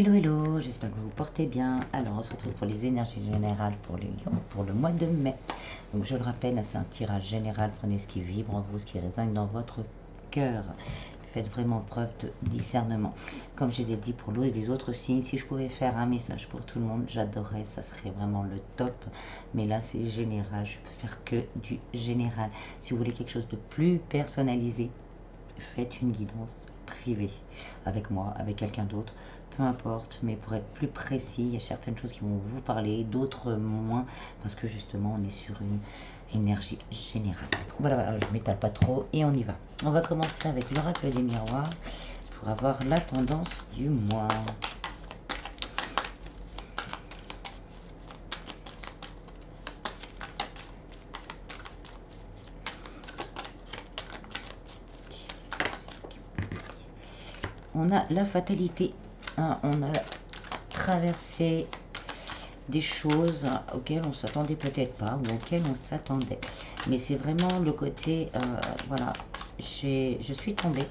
Hello hello, j'espère que vous vous portez bien. Alors on se retrouve pour les énergies générales pour les lions pour le mois de mai. Donc je le rappelle, c'est un tirage général, prenez ce qui vibre en vous, ce qui résonne dans votre cœur. Faites vraiment preuve de discernement. Comme je l'ai dit pour l'eau et des autres signes, si je pouvais faire un message pour tout le monde, j'adorerais, ça serait vraiment le top. Mais là c'est général, je peux faire que du général. Si vous voulez quelque chose de plus personnalisé, faites une guidance privée avec moi, avec quelqu'un d'autre, peu importe, mais pour être plus précis, il y a certaines choses qui vont vous parler, d'autres moins, parce que justement on est sur une énergie générale. Voilà, je m'étale pas trop et on y va. On va commencer avec l'oracle des miroirs pour avoir la tendance du mois. On a la fatalité, hein, on a traversé des choses auxquelles on s'attendait peut-être pas ou auxquelles on s'attendait. Mais c'est vraiment le côté, voilà, je suis tombée,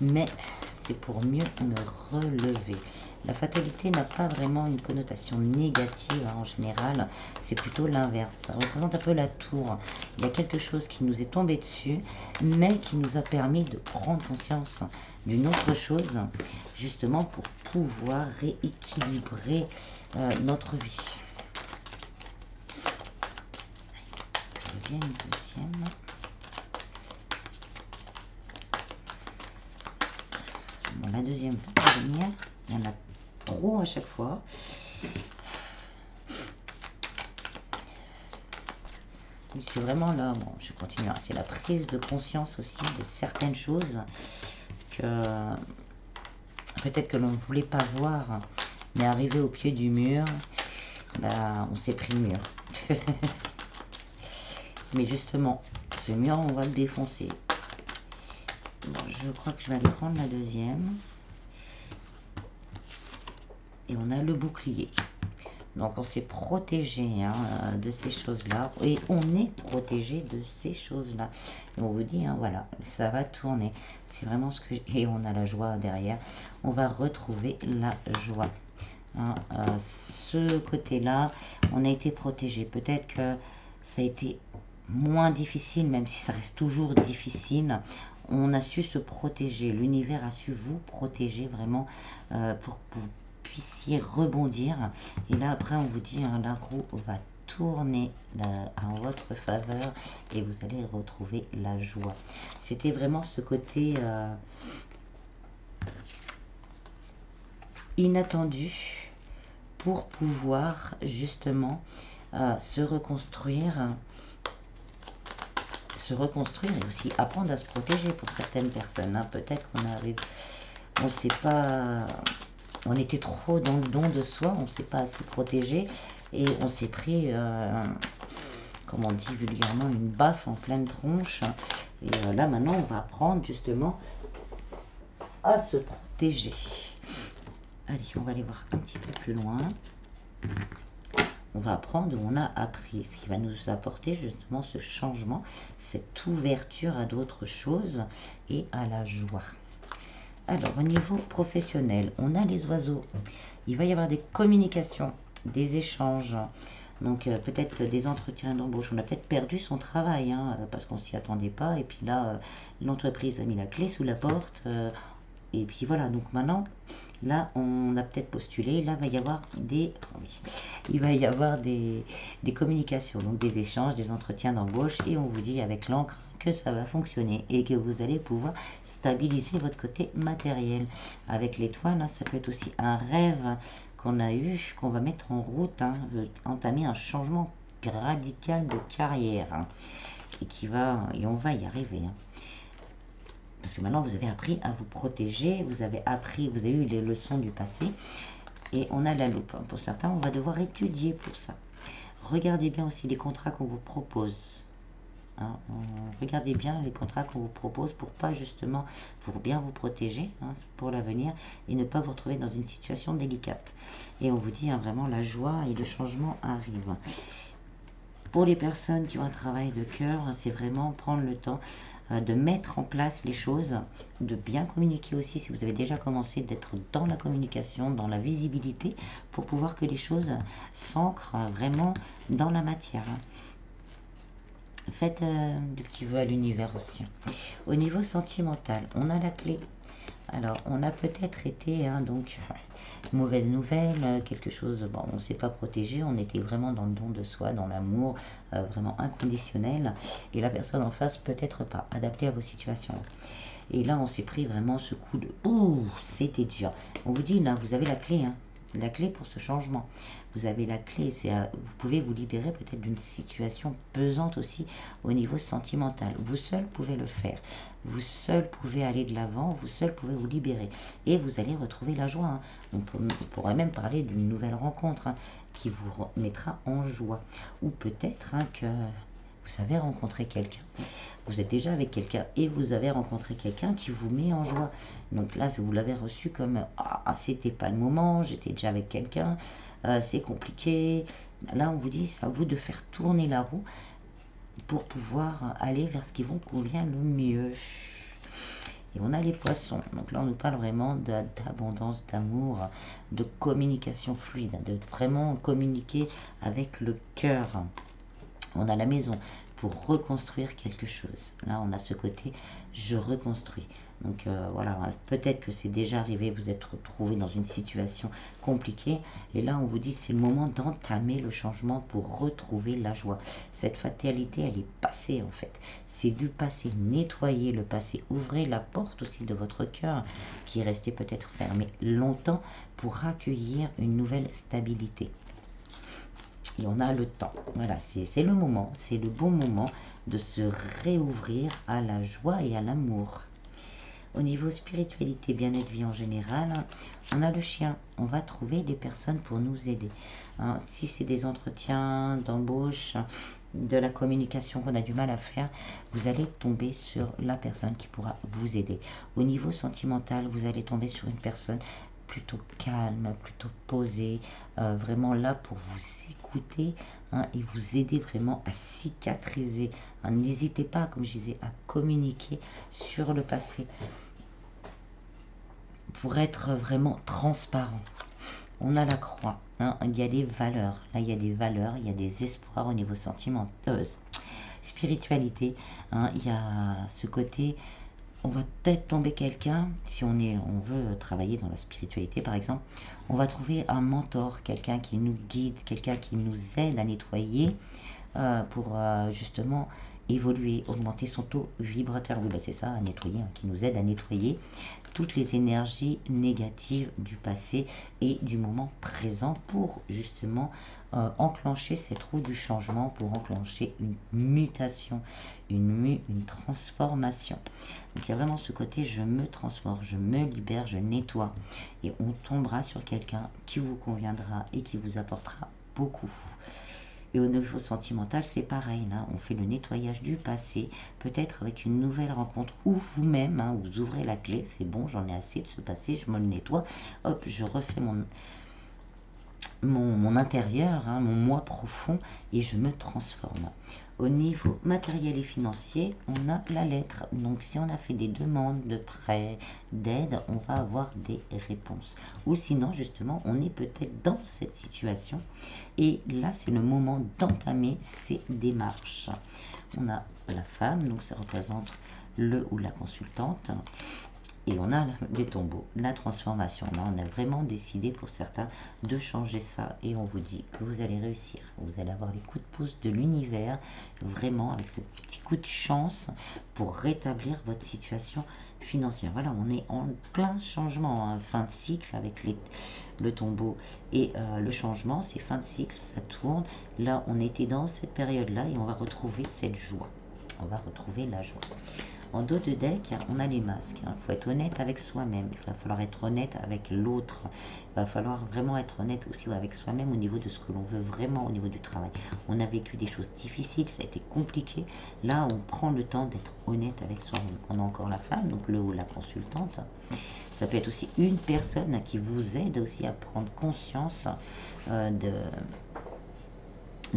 mais c'est pour mieux me relever. La fatalité n'a pas vraiment une connotation négative hein, en général, c'est plutôt l'inverse. Ça représente un peu la tour. Il y a quelque chose qui nous est tombé dessus, mais qui nous a permis de prendre conscience d'une autre chose, justement pour pouvoir rééquilibrer notre vie. Je viens une deuxième. Bon, la deuxième va venir. Il y en a trop à chaque fois. C'est vraiment là, bon, je continue. C'est la prise de conscience aussi de certaines choses que peut-être que l'on ne voulait pas voir, mais arrivé au pied du mur, bah, on s'est pris le mur. Mais justement, ce mur, on va le défoncer. Bon, je crois que je vais aller prendre la deuxième. Et on a le bouclier. Donc on s'est protégé hein, de ces choses-là. Et on est protégé de ces choses-là. Et on vous dit, hein, voilà, ça va tourner. C'est vraiment ce que... Et on a la joie derrière. On va retrouver la joie. Hein, ce côté-là, on a été protégé. Peut-être que ça a été moins difficile, même si ça reste toujours difficile. On a su se protéger. L'univers a su vous protéger vraiment pour que vous puissiez rebondir. Et là, après, on vous dit, hein, la roue va tourner en votre faveur et vous allez retrouver la joie. C'était vraiment ce côté inattendu pour pouvoir justement se reconstruire et aussi apprendre à se protéger pour certaines personnes. Hein. Peut-être qu'on arrive, on ne sait pas, on était trop dans le don de soi, on ne s'est pas assez protégé et on s'est pris, comme on dit vulgairement, une baffe en pleine tronche. Et là maintenant, on va apprendre justement à se protéger. Allez, on va aller voir un petit peu plus loin. On va apprendre où on a appris, ce qui va nous apporter justement ce changement, cette ouverture à d'autres choses et à la joie. Alors, au niveau professionnel, on a les oiseaux. Il va y avoir des communications, des échanges, donc peut-être des entretiens d'embauche. On a peut-être perdu son travail, hein, parce qu'on ne s'y attendait pas. Et puis là, l'entreprise a mis la clé sous la porte. Et puis voilà, donc maintenant, là, on a peut-être postulé. Là, il va y avoir des... Oui, il va y avoir des communications, donc des échanges, des entretiens d'embauche. Et on vous dit avec l'encre que ça va fonctionner et que vous allez pouvoir stabiliser votre côté matériel. Avec l'étoile, hein, ça peut être aussi un rêve qu'on a eu, qu'on va mettre en route, hein, entamer un changement radical de carrière. Hein, et on va y arriver. Hein. Parce que maintenant, vous avez appris à vous protéger, vous avez eu les leçons du passé. Et on a la loupe. Pour certains, on va devoir étudier pour ça. Regardez bien aussi les contrats qu'on vous propose. Hein, regardez bien les contrats qu'on vous propose pour pas justement, pour bien vous protéger hein, pour l'avenir et ne pas vous retrouver dans une situation délicate. Et on vous dit hein, vraiment la joie et le changement arrivent. Pour les personnes qui ont un travail de cœur, c'est vraiment prendre le temps de mettre en place les choses, de bien communiquer aussi si vous avez déjà commencé, d'être dans la communication, dans la visibilité, pour pouvoir que les choses s'ancrent vraiment dans la matière. Faites du petit vœu à l'univers aussi. Au niveau sentimental, on a la clé. Alors, on a peut-être été, donc, mauvaise nouvelle, quelque chose, bon, on ne s'est pas protégé, on était vraiment dans le don de soi, dans l'amour, vraiment inconditionnel, et la personne en face, peut-être pas, adaptée à vos situations. Et là, on s'est pris vraiment ce coup de « Ouh, c'était dur ». On vous dit, là, vous avez la clé pour ce changement. Vous avez la clé, vous pouvez vous libérer peut-être d'une situation pesante aussi au niveau sentimental. Vous seul pouvez le faire. Vous seul pouvez aller de l'avant, vous seul pouvez vous libérer. Et vous allez retrouver la joie. On pourrait même parler d'une nouvelle rencontre qui vous mettra en joie. Ou peut-être que vous avez rencontré quelqu'un. Vous êtes déjà avec quelqu'un et vous avez rencontré quelqu'un qui vous met en joie. Donc là, vous l'avez reçu comme « Ah, c'était pas le moment, j'étais déjà avec quelqu'un, c'est compliqué ». Là, on vous dit, c'est à vous de faire tourner la roue pour pouvoir aller vers ce qui vous convient le mieux. Et on a les poissons. Donc là, on nous parle vraiment d'abondance, d'amour, de communication fluide, de vraiment communiquer avec le cœur. On a la maison pour reconstruire quelque chose. Là, on a ce côté « je reconstruis ». Donc voilà, peut-être que c'est déjà arrivé, vous êtes retrouvé dans une situation compliquée. Et là, on vous dit c'est le moment d'entamer le changement pour retrouver la joie. Cette fatalité, elle est passée en fait. C'est du passé. Nettoyez le passé. Ouvrez la porte aussi de votre cœur qui est resté peut-être fermé longtemps pour accueillir une nouvelle stabilité. Et on a le temps. Voilà, c'est le moment, c'est le bon moment de se réouvrir à la joie et à l'amour. Au niveau spiritualité, bien-être, vie en général, on a le chien. On va trouver des personnes pour nous aider. Si c'est des entretiens d'embauche, de la communication qu'on a du mal à faire, vous allez tomber sur la personne qui pourra vous aider. Au niveau sentimental, vous allez tomber sur une personne plutôt calme, plutôt posée, vraiment là pour vous écouter et vous aider vraiment à cicatriser. N'hésitez pas, comme je disais, à communiquer sur le passé pour être vraiment transparent. On a la croix, il y a des valeurs, là il y a des valeurs, il y a des espoirs au niveau sentimental, spiritualité, il y a ce côté. On va peut-être tomber quelqu'un, si on veut travailler dans la spiritualité par exemple, on va trouver un mentor, quelqu'un qui nous guide, quelqu'un qui nous aide à nettoyer pour justement évoluer, augmenter son taux vibrateur. Oui, c'est ça, à nettoyer, qui nous aide à nettoyer toutes les énergies négatives du passé et du moment présent pour justement enclencher cette roue du changement, pour enclencher une mutation, une transformation. Donc il y a vraiment ce côté je me transforme, je me libère, je nettoie. Et on tombera sur quelqu'un qui vous conviendra et qui vous apportera beaucoup. Et au niveau sentimental, c'est pareil, là, on fait le nettoyage du passé, peut-être avec une nouvelle rencontre, ou vous-même, vous ouvrez la clé, c'est bon, j'en ai assez de ce passé, je me le nettoie, hop, je refais mon intérieur, mon moi profond, et je me transforme. Au niveau matériel et financier, on a la lettre. Donc, si on a fait des demandes de prêts, d'aide, on va avoir des réponses. Ou sinon, justement, on est peut-être dans cette situation. Et là, c'est le moment d'entamer ces démarches. On a la femme, donc ça représente le ou la consultante. Et on a les tombeaux, la transformation. Là, on a vraiment décidé pour certains de changer ça. Et on vous dit que vous allez réussir. Vous allez avoir les coups de pouce de l'univers, vraiment avec ce petit coup de chance pour rétablir votre situation financière. Voilà, on est en plein changement, fin de cycle avec le tombeau et le changement. C'est fin de cycle, ça tourne. Là, on était dans cette période-là et on va retrouver cette joie. On va retrouver la joie. En dos de deck, on a les masques. Il faut être honnête avec soi-même. Il va falloir être honnête avec l'autre. Il va falloir vraiment être honnête aussi avec soi-même au niveau de ce que l'on veut vraiment au niveau du travail. On a vécu des choses difficiles, ça a été compliqué. Là, on prend le temps d'être honnête avec soi-même. On a encore la femme, donc le ou la consultante. Ça peut être aussi une personne qui vous aide aussi à prendre conscience de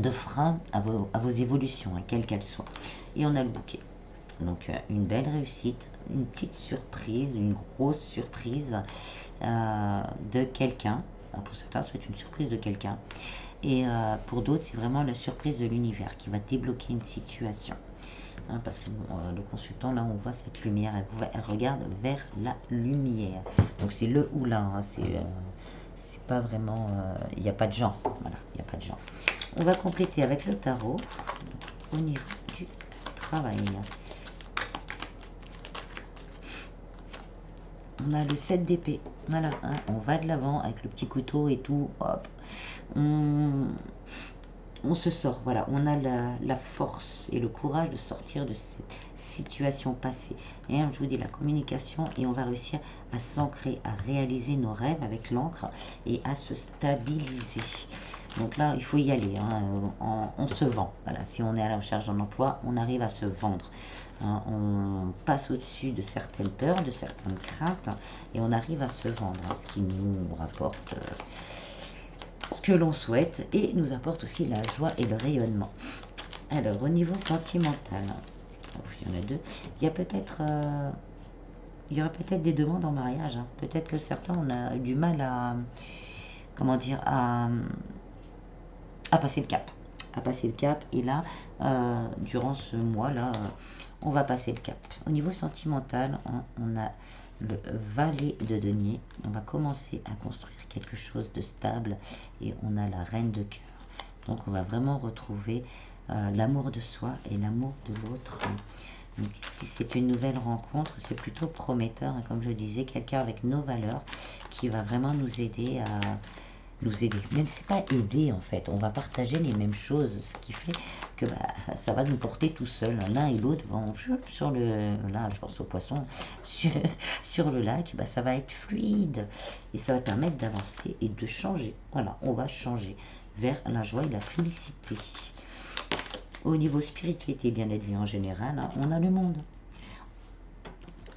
freins à vos évolutions, quelles qu'elles soient. Et on a le bouquet. Donc une belle réussite, une petite surprise, une grosse surprise de quelqu'un. Pour certains, ça va être une surprise de quelqu'un. Et pour d'autres, c'est vraiment la surprise de l'univers qui va débloquer une situation. Hein, parce que le consultant, là, on voit cette lumière, elle regarde vers la lumière. Donc c'est le ou là, hein, c'est pas vraiment, il n'y a pas de genre. Voilà, il n'y a pas de genre. On va compléter avec le tarot au niveau du travail. On a le 7 d'épée. Voilà, hein, on va de l'avant avec le petit couteau et tout. Hop. On se sort, voilà, on a la force et le courage de sortir de cette situation passée. Et je vous dis, la communication, et on va réussir à s'ancrer, à réaliser nos rêves avec l'encre et à se stabiliser. Donc là, il faut y aller, hein, on se vend. Voilà, si on est à la recherche d'un emploi, on arrive à se vendre. Hein, on passe au-dessus de certaines peurs, de certaines craintes, et on arrive à se vendre, hein, ce qui nous rapporte ce que l'on souhaite et nous apporte aussi la joie et le rayonnement. Alors, au niveau sentimental, il y en a deux, il y a peut-être... il y aurait peut-être des demandes en mariage. Hein. Peut-être que certains, on a du mal à... Comment dire, à passer le cap. À passer le cap. Et là, durant ce mois-là, on va passer le cap. Au niveau sentimental, on a le valet de denier. On va commencer à construire quelque chose de stable. Et on a la reine de cœur. Donc, on va vraiment retrouver l'amour de soi et l'amour de l'autre. Donc, si c'est une nouvelle rencontre, c'est plutôt prometteur. Hein, comme je disais, quelqu'un avec nos valeurs qui va vraiment nous aider à... Même si c'est pas aider en fait, on va partager les mêmes choses, ce qui fait que ça va nous porter tout seul. L'un et l'autre vont sur le, là je pense au poisson, sur le lac, ça va être fluide et ça va permettre d'avancer et de changer. Voilà, on va changer vers la joie et la félicité. Au niveau spiritualité et bien-être vie en général, hein, on a le monde.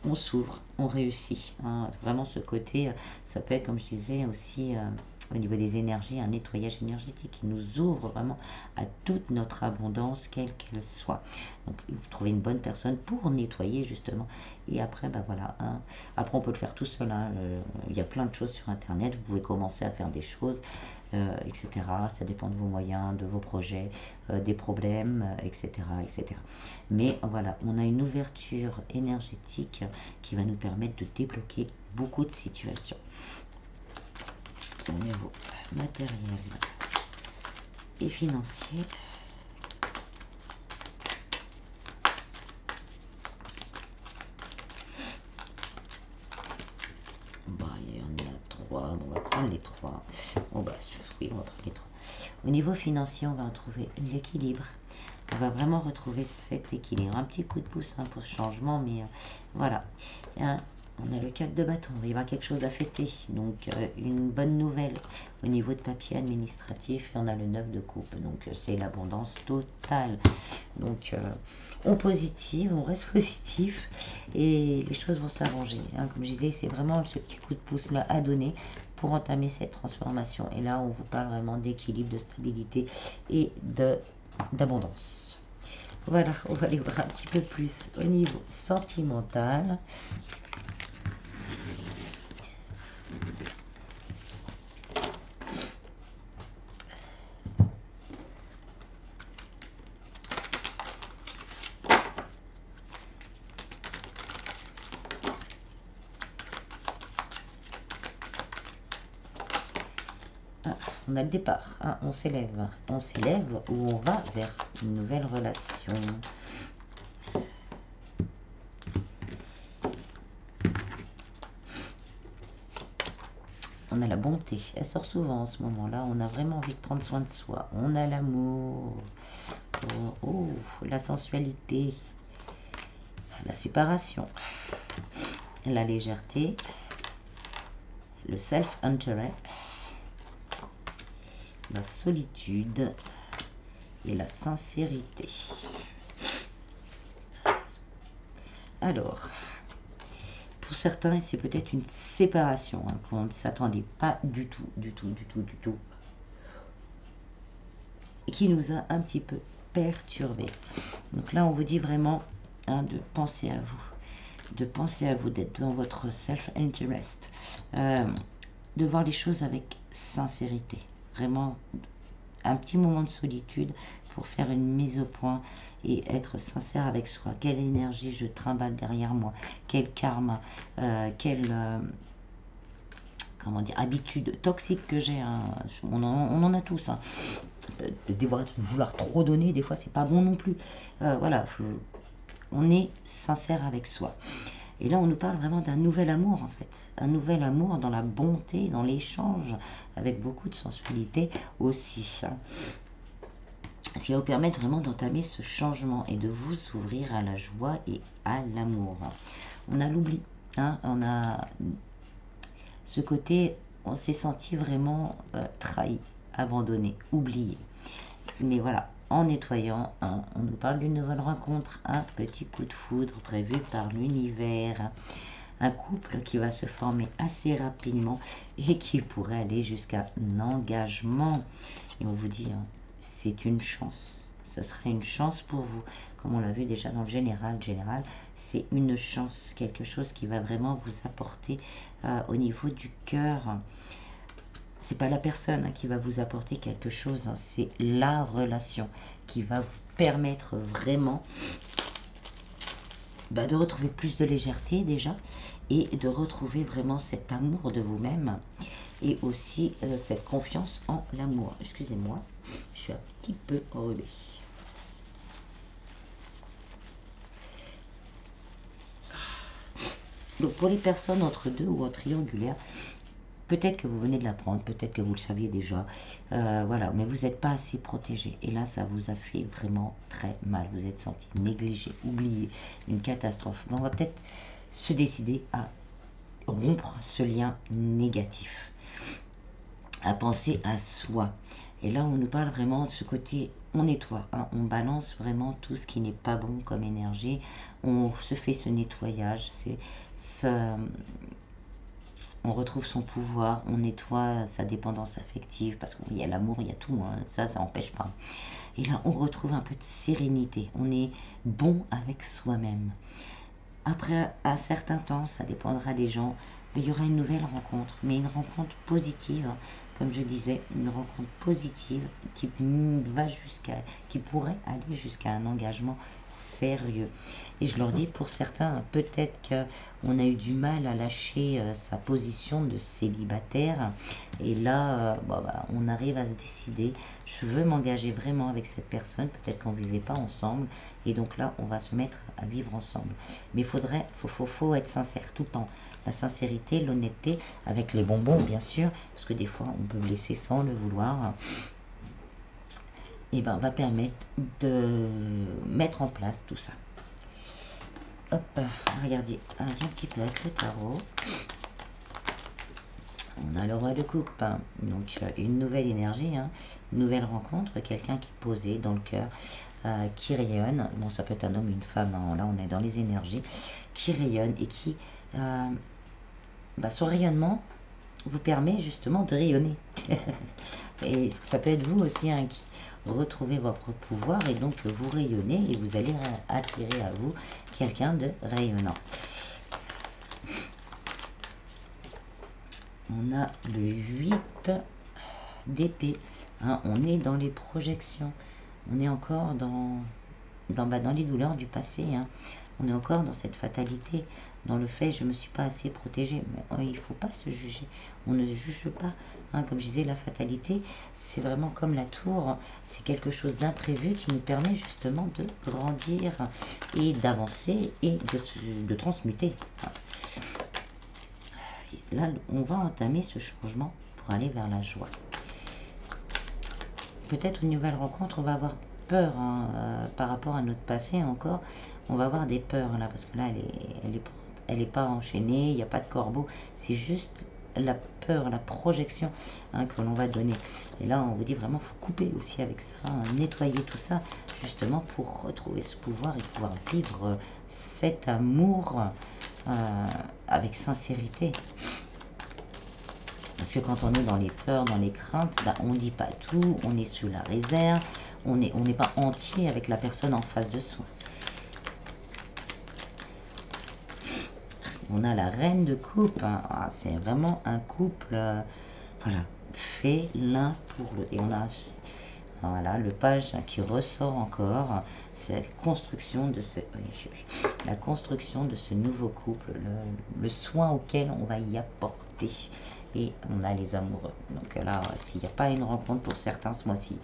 On s'ouvre, on réussit. Hein. Vraiment ce côté, ça peut être comme je disais aussi au niveau des énergies, un nettoyage énergétique qui nous ouvre vraiment à toute notre abondance, quelle qu'elle soit. Donc, vous trouvez une bonne personne pour nettoyer justement. Et après, voilà. Hein. Après, on peut le faire tout seul. Hein. Il y a plein de choses sur Internet. Vous pouvez commencer à faire des choses, etc. Ça dépend de vos moyens, de vos projets, des problèmes, etc., etc. Mais voilà, on a une ouverture énergétique qui va nous permettre de débloquer beaucoup de situations. Au niveau matériel et financier. Il y en a 3, on va prendre les 3. Oui, on va prendre les 3. Au niveau financier, on va retrouver l'équilibre. On va vraiment retrouver cet équilibre. Un petit coup de pouce pour ce changement, mais voilà. On a le 4 de bâton, il va y avoir quelque chose à fêter. Donc, une bonne nouvelle au niveau de papier administratif. Et on a le 9 de coupe. Donc, c'est l'abondance totale. Donc, on positive, on reste positif. Et les choses vont s'arranger. Hein. Comme je disais, c'est vraiment ce petit coup de pouce-là à donner pour entamer cette transformation. Et là, on vous parle vraiment d'équilibre, de stabilité et d'abondance. Voilà, on va aller voir un petit peu plus au niveau sentimental. On a le départ, hein, on s'élève ou on va vers une nouvelle relation. On a la bonté, elle sort souvent en ce moment-là, on a vraiment envie de prendre soin de soi. On a l'amour, la sensualité, la séparation, la légèreté, le self-intérêt, la solitude et la sincérité. Alors, pour certains, c'est peut-être une séparation, hein, qu'on ne s'attendait pas du tout, et qui nous a un petit peu perturbés. Donc là, on vous dit vraiment, hein, de penser à vous. De penser à vous, d'être dans votre self-interest. De voir les choses avec sincérité. Vraiment, un petit moment de solitude pour faire une mise au point et être sincère avec soi. Quelle énergie je trimballe derrière moi, quel karma, quelle comment dire, habitude toxique que j'ai. Hein. On en a tous. Hein. De vouloir trop donner, des fois c'est pas bon non plus. Voilà, on est sincère avec soi. Et là, on nous parle vraiment d'un nouvel amour, en fait. Un nouvel amour dans la bonté, dans l'échange, avec beaucoup de sensualité aussi. Hein. Ce qui va vous permettre vraiment d'entamer ce changement et de vous ouvrir à la joie et à l'amour. On a l'oubli. Hein, on a ce côté, on s'est senti vraiment trahi, abandonné, oublié. Mais voilà, en nettoyant, hein, on nous parle d'une nouvelle rencontre, un petit coup de foudre prévu par l'univers, un couple qui va se former assez rapidement et qui pourrait aller jusqu'à un engagement. Et on vous dit, hein, c'est une chance, ça serait une chance pour vous, comme on l'a vu déjà dans le général, c'est une chance, quelque chose qui va vraiment vous apporter au niveau du cœur. C'est pas la personne, hein, qui va vous apporter quelque chose, hein, c'est la relation qui va vous permettre vraiment de retrouver plus de légèreté déjà et de retrouver vraiment cet amour de vous-même et aussi cette confiance en l'amour. Excusez-moi, je suis un petit peu enrhumée. Donc pour les personnes entre deux ou en triangulaire, peut-être que vous venez de l'apprendre, peut-être que vous le saviez déjà, voilà, mais vous n'êtes pas assez protégé. Et là, ça vous a fait vraiment très mal. Vous êtes senti négligé, oublié, une catastrophe. Mais on va peut-être se décider à rompre ce lien négatif, à penser à soi. Et là, on nous parle vraiment de ce côté, on nettoie, hein, on balance vraiment tout ce qui n'est pas bon comme énergie. On se fait ce nettoyage, c'est on retrouve son pouvoir, on nettoie sa dépendance affective, parce qu'il y a l'amour, il y a tout, hein, ça n'empêche pas. Et là, on retrouve un peu de sérénité, on est bon avec soi-même. Après un certain temps, ça dépendra des gens, mais il y aura une nouvelle rencontre, mais une rencontre positive, hein, comme je disais, une rencontre positive qui pourrait aller jusqu'à un engagement sérieux. Et je leur dis, pour certains, peut-être qu'on a eu du mal à lâcher sa position de célibataire. Et là, on arrive à se décider, je veux m'engager vraiment avec cette personne, peut-être qu'on ne vivait pas ensemble. Et donc là, on va se mettre à vivre ensemble. Mais faut être sincère tout le temps. La sincérité, l'honnêteté, avec les bonbons, bien sûr, parce que des fois, on peut blesser sans le vouloir. Et va permettre de mettre en place tout ça. Hop, regardez, un petit peu avec le tarot. On a le roi de coupe, hein. Donc une nouvelle énergie, hein. Une nouvelle rencontre, quelqu'un qui est posé dans le cœur, qui rayonne. Bon, ça peut être un homme, une femme, hein. Là on est dans les énergies, qui rayonne et qui, son rayonnement vous permet justement de rayonner. Et ça peut être vous aussi, hein, qui retrouvez votre pouvoir et donc vous rayonnez et vous allez attirer à vous quelqu'un de rayonnant. On a le 8 d'épée, hein, on est dans les projections, on est encore dans les douleurs du passé, hein. On est encore dans cette fatalité, dans le fait je ne me suis pas assez protégée. Mais il ne faut pas se juger, on ne juge pas, hein. Comme je disais, la fatalité, c'est vraiment comme la tour, c'est quelque chose d'imprévu qui nous permet justement de grandir et d'avancer et de transmuter. Là, on va entamer ce changement pour aller vers la joie. Peut-être une nouvelle rencontre, on va avoir peur, hein, par rapport à notre passé encore. On va avoir des peurs là, parce que là, elle est pas enchaînée, il n'y a pas de corbeau. C'est juste la peur, la projection, hein, que l'on va donner. Et là, on vous dit vraiment, il faut couper aussi avec ça, hein, nettoyer tout ça, justement pour retrouver ce pouvoir et pouvoir vivre cet amour avec sincérité. Parce que quand on est dans les peurs, dans les craintes, on ne dit pas tout, on est sous la réserve, on n'est pas entier avec la personne en face de soi. On a la reine de coupe, hein. Ah, c'est vraiment un couple, voilà, fait l'un pour l'autre. Et on a, voilà, le page qui ressort encore, c'est la construction de ce nouveau couple, le soin auquel on va y apporter. Et on a les amoureux. Donc là, s'il n'y a pas une rencontre pour certains ce mois-ci,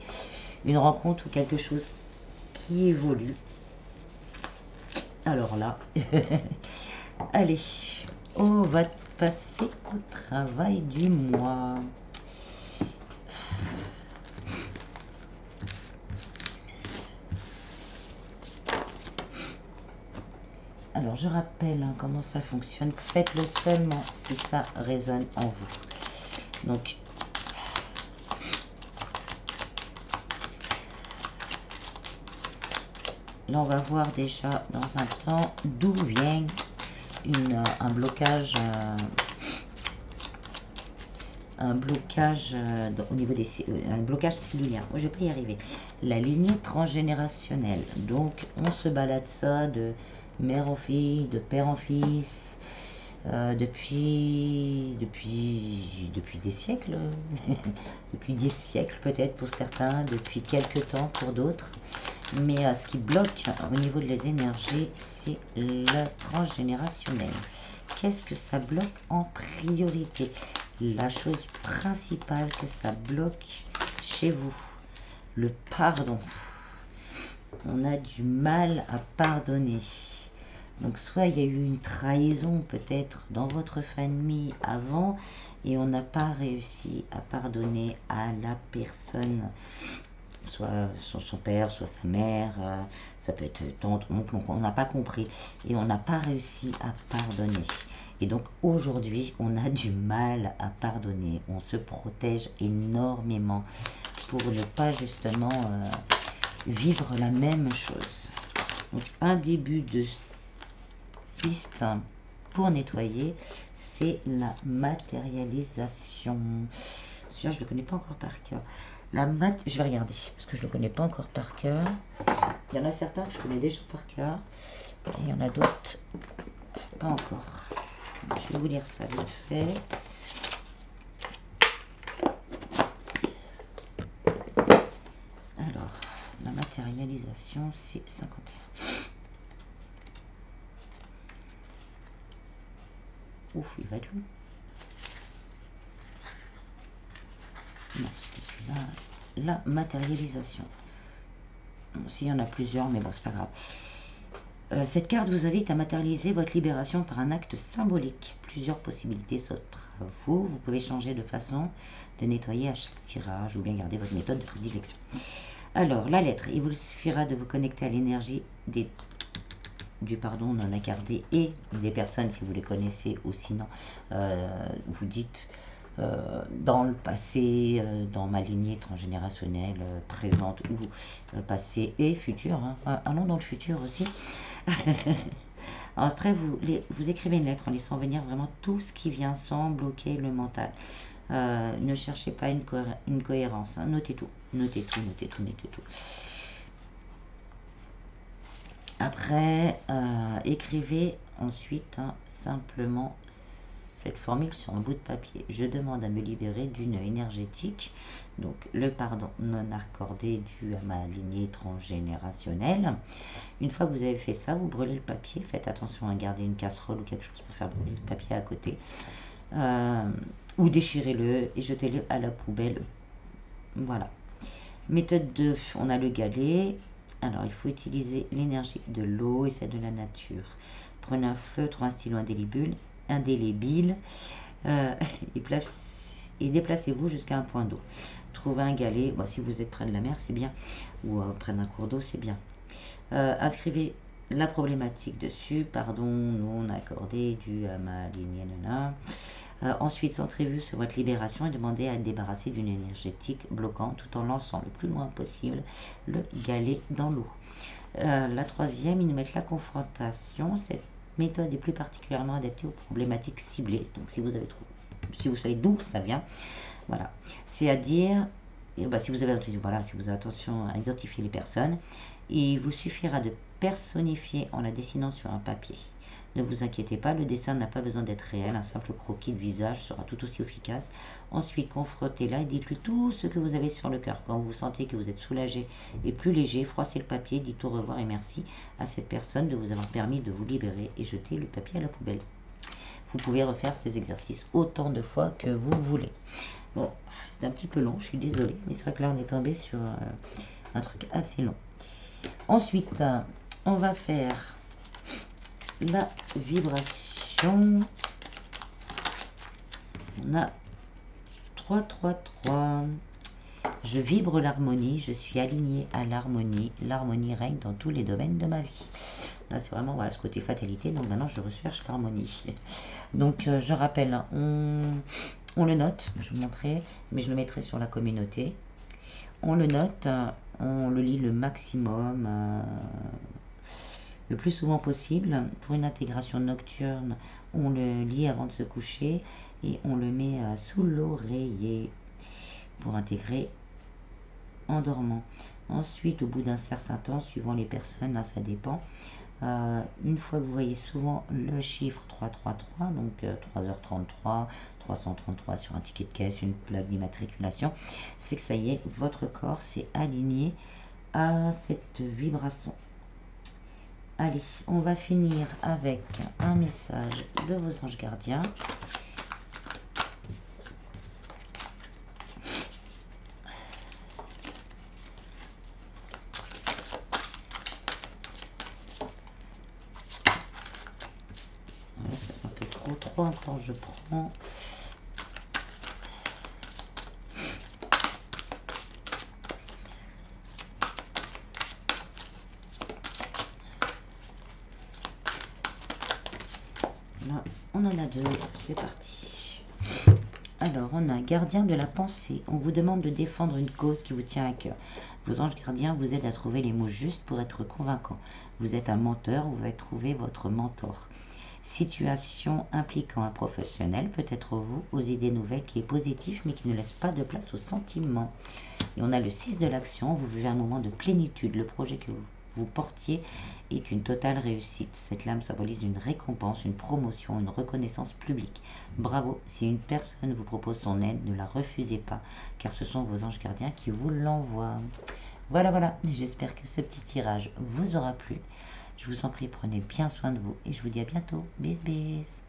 une rencontre ou quelque chose qui évolue, alors là, allez, on va passer au travail du mois. Alors, je rappelle hein, comment ça fonctionne. Faites-le seulement si ça résonne en vous. Donc, là, on va voir déjà dans un temps d'où vient un blocage au niveau des un blocage cellulaire. Moi, je vais pas y arriver. La lignée transgénérationnelle. Donc, on se balade ça de mère en fille, de père en fils, depuis des siècles, depuis 10 siècles peut-être pour certains, depuis quelques temps pour d'autres. Mais ce qui bloque au niveau de les énergies, c'est le transgénérationnel. Qu'est-ce que ça bloque en priorité? La chose principale que ça bloque chez vous, le pardon. On a du mal à pardonner. Donc soit il y a eu une trahison peut-être dans votre famille avant et on n'a pas réussi à pardonner à la personne, soit son père, soit sa mère, ça peut être tante, oncle, on n'a pas compris et on n'a pas réussi à pardonner. Et donc aujourd'hui, on a du mal à pardonner, on se protège énormément pour ne pas justement vivre la même chose. Donc un début de piste pour nettoyer, c'est la matérialisation. Celui-là, je ne le connais pas encore par cœur. Je vais regarder, parce que je ne le connais pas encore par cœur. Il y en a certains que je connais déjà par cœur, et il y en a d'autres pas encore. Je vais vous lire ça vite fait. Alors, la matérialisation, c'est 51. Ouf, il va être long. Non, c'est celui-là. La matérialisation. Bon, s'il y en a plusieurs, mais bon, c'est pas grave. Cette carte vous invite à matérialiser votre libération par un acte symbolique. Plusieurs possibilités s'offrent à vous. Vous pouvez changer de façon de nettoyer à chaque tirage ou bien garder votre méthode de prédilection. Alors, la lettre. Il vous suffira de vous connecter à l'énergie du pardon non incarné et des personnes si vous les connaissez ou sinon vous dites dans le passé, dans ma lignée transgénérationnelle, présente ou passé et futur. Hein. Allons dans le futur aussi. Après, vous écrivez une lettre en laissant venir vraiment tout ce qui vient sans bloquer le mental. Ne cherchez pas une cohérence. Hein. Notez tout. Notez tout, notez tout, notez tout. Après, écrivez ensuite simplement cette formule sur un bout de papier. Je demande à me libérer d'une énergétique, donc le pardon non accordé dû à ma lignée transgénérationnelle. Une fois que vous avez fait ça, vous brûlez le papier. Faites attention à garder une casserole ou quelque chose pour faire brûler le papier à côté. Ou déchirez-le et jetez-le à la poubelle. Voilà. Méthode 2, on a le galet. Alors, il faut utiliser l'énergie de l'eau et celle de la nature. Prenez un feutre ou un stylo indélébile et déplacez-vous jusqu'à un point d'eau. Trouvez un galet. Bon, si vous êtes près de la mer, c'est bien. Ou près d'un cours d'eau, c'est bien. Inscrivez la problématique dessus. Pardon non accordé dû à ma lignée nana. Ensuite, centrez-vous sur votre libération et demandez à être débarrasser d'une énergétique bloquante tout en lançant le plus loin possible le galet dans l'eau. La troisième, ils nous mettent la confrontation. Cette méthode est plus particulièrement adaptée aux problématiques ciblées. Donc, si vous savez d'où ça vient, voilà. C'est à dire, si vous avez attention à identifier les personnes, il vous suffira de personnifier en la dessinant sur un papier. Ne vous inquiétez pas, le dessin n'a pas besoin d'être réel, un simple croquis de visage sera tout aussi efficace. Ensuite, confrontez-la et dites-lui tout ce que vous avez sur le cœur. Quand vous sentez que vous êtes soulagé et plus léger, froissez le papier, dites au revoir et merci à cette personne de vous avoir permis de vous libérer et jetez le papier à la poubelle. Vous pouvez refaire ces exercices autant de fois que vous voulez. Bon, c'est un petit peu long, je suis désolée, mais c'est vrai que là on est tombé sur un truc assez long. Ensuite, on va faire la vibration. On a 3, 3, 3. Je vibre l'harmonie, je suis alignée à l'harmonie. L'harmonie règne dans tous les domaines de ma vie. Là, c'est vraiment voilà, ce côté fatalité. Donc maintenant, je recherche l'harmonie. Donc, je rappelle, on le note. Je vous montrerai, mais je le mettrai sur la communauté. On le note, on le lit le maximum, le plus souvent possible. Pour une intégration nocturne, on le lit avant de se coucher et on le met sous l'oreiller pour intégrer en dormant. Ensuite, au bout d'un certain temps, suivant les personnes, là, ça dépend. Une fois que vous voyez souvent le chiffre 333, donc 3h33, 333 sur un ticket de caisse, une plaque d'immatriculation, c'est que ça y est, votre corps s'est aligné à cette vibration. Allez, on va finir avec un message de vos anges gardiens. Ça fait un peu trop encore, je prends. Là, on en a deux, c'est parti. Alors, on a gardien de la pensée. On vous demande de défendre une cause qui vous tient à cœur. Vos anges gardiens vous aident à trouver les mots justes pour être convaincant. Vous êtes un menteur, vous allez trouver votre mentor. Situation impliquant un professionnel, peut-être vous, aux idées nouvelles, qui est positif, mais qui ne laisse pas de place aux sentiments. Et on a le 6 de l'action, vous vivez un moment de plénitude. Le projet que vous portiez est une totale réussite. Cette lame symbolise une récompense, une promotion, une reconnaissance publique. Bravo, si une personne vous propose son aide, ne la refusez pas, car ce sont vos anges gardiens qui vous l'envoient. Voilà, j'espère que ce petit tirage vous aura plu. Je vous en prie, prenez bien soin de vous et je vous dis à bientôt. Bis bis.